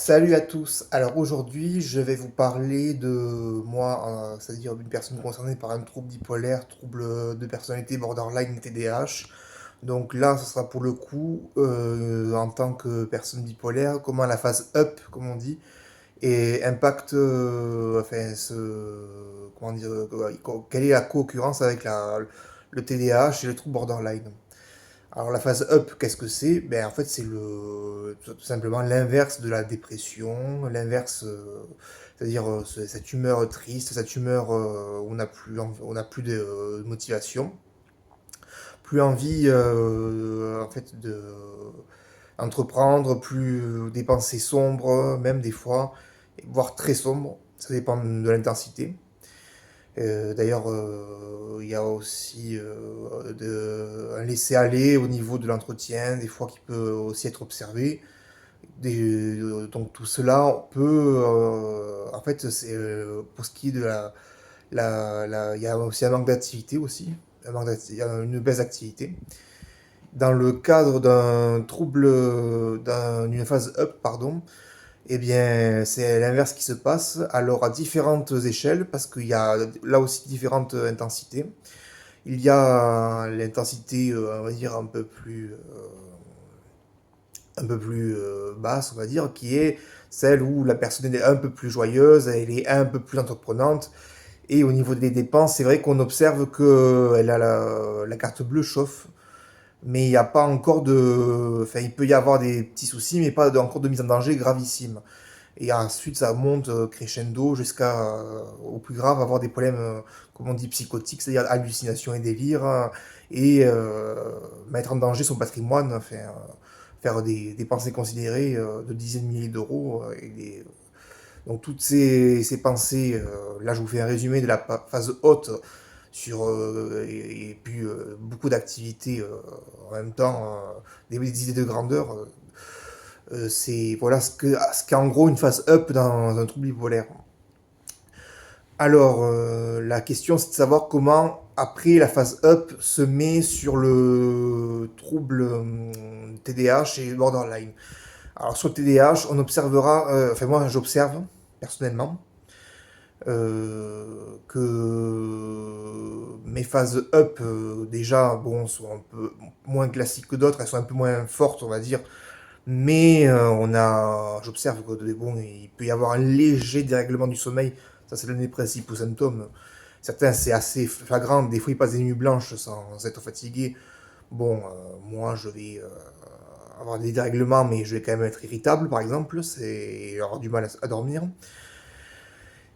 Salut à tous. Alors aujourd'hui, je vais vous parler de moi, c'est-à-dire d'une personne concernée par un trouble bipolaire, trouble de personnalité borderline TDAH. Donc là, ce sera pour le coup, en tant que personne bipolaire, comment la phase up, comme on dit, et impacte, enfin, comment dire, quelle est la co-occurrence avec le TDAH et le trouble borderline. Alors la phase up, qu'est-ce que c'est? Ben en fait c'est tout simplement l'inverse de la dépression, l'inverse, c'est-à-dire cette humeur triste, cette humeur où on n'a plus de motivation, plus envie en fait de entreprendre, plus des pensées sombres, même des fois, voire très sombres, ça dépend de l'intensité. D'ailleurs, il y a aussi un laisser-aller au niveau de l'entretien, des fois qui peut aussi être observé. Donc tout cela, on peut, en fait, pour ce qui est de il y a aussi un manque d'activité aussi, il y a une baisse d'activité. Dans le cadre d'un trouble, d'une phase up, pardon, eh bien, c'est l'inverse qui se passe, alors à différentes échelles, parce qu'il y a là aussi différentes intensités. Il y a l'intensité, on va dire, un peu plus basse, on va dire, qui est celle où la personne est un peu plus joyeuse, elle est un peu plus entreprenante. Et au niveau des dépenses, c'est vrai qu'on observe que la carte bleue chauffe, mais il n'y a pas encore de... Enfin, il peut y avoir des petits soucis, mais pas encore de mise en danger gravissime. Et ensuite, ça monte crescendo jusqu'à, au plus grave, avoir des problèmes, comme on dit, psychotiques, c'est-à-dire hallucinations et délires, et mettre en danger son patrimoine, enfin, faire des dépenses inconsidérées de dizaines de milliers d'euros. Donc toutes ces pensées, là je vous fais un résumé de la phase haute sur, et puis beaucoup d'activités en même temps, des idées de grandeur. C'est voilà ce qu'est en gros une phase up dans un trouble bipolaire. Alors, la question c'est de savoir comment, après la phase up, se met sur le trouble TDAH et borderline. Alors, sur le TDAH, on observera, enfin, moi j'observe personnellement que mes phases up, déjà, bon, sont un peu moins classiques que d'autres, elles sont un peu moins fortes, on va dire, mais j'observe que bon, il peut y avoir un léger dérèglement du sommeil. Ça, c'est l'un des principaux symptômes. Certains, c'est assez flagrant. Des fois, ils passent des nuits blanches sans être fatigués. Bon, moi, je vais avoir des dérèglements, mais je vais quand même être irritable, par exemple. C'est avoir du mal à dormir.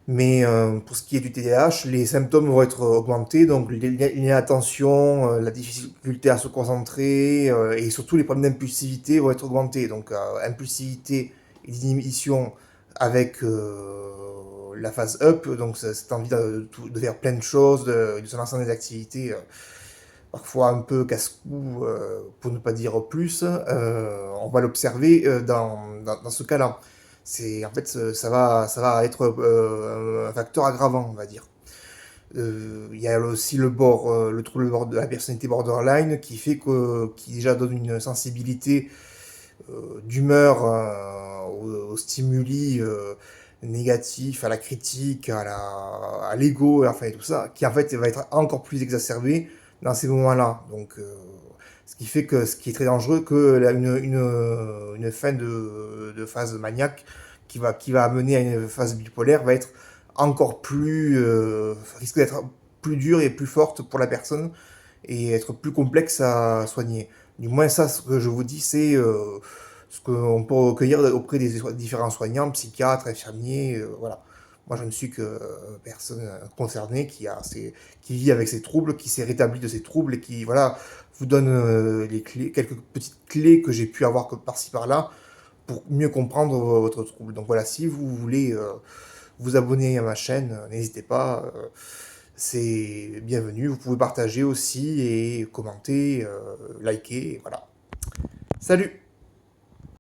Mais pour ce qui est du TDAH, les symptômes vont être augmentés, donc l'inattention, la difficulté à se concentrer et surtout les problèmes d'impulsivité vont être augmentés. Donc impulsivité et d'inhibition avec la phase up, donc cette envie de faire plein de choses, de se lancer dans des activités parfois un peu casse-cou, pour ne pas dire plus, on va l'observer dans ce cas-là. En fait, ça va être un facteur aggravant, on va dire. Il y a aussi le trouble de la personnalité borderline qui déjà donne une sensibilité d'humeur aux stimuli négatifs, à la critique, à l'ego, enfin tout ça, qui en fait va être encore plus exacerbé dans ces moments-là. Donc, ce qui fait que ce qui est très dangereux, une fin de phase maniaque qui va amener à une phase bipolaire va être encore plus, risque d'être plus dure et plus forte pour la personne et être plus complexe à soigner. Du moins, ça, ce que je vous dis, c'est ce qu'on peut recueillir auprès des différents soignants, psychiatres, infirmiers, voilà. Moi, je ne suis que personne concernée qui vit avec ces troubles, qui s'est rétabli de ces troubles et qui, voilà, vous donne les clés, quelques petites clés que j'ai pu avoir par-ci par-là pour mieux comprendre votre trouble. Donc voilà, si vous voulez vous abonner à ma chaîne, n'hésitez pas, c'est bienvenu. Vous pouvez partager aussi et commenter, liker, et voilà. Salut!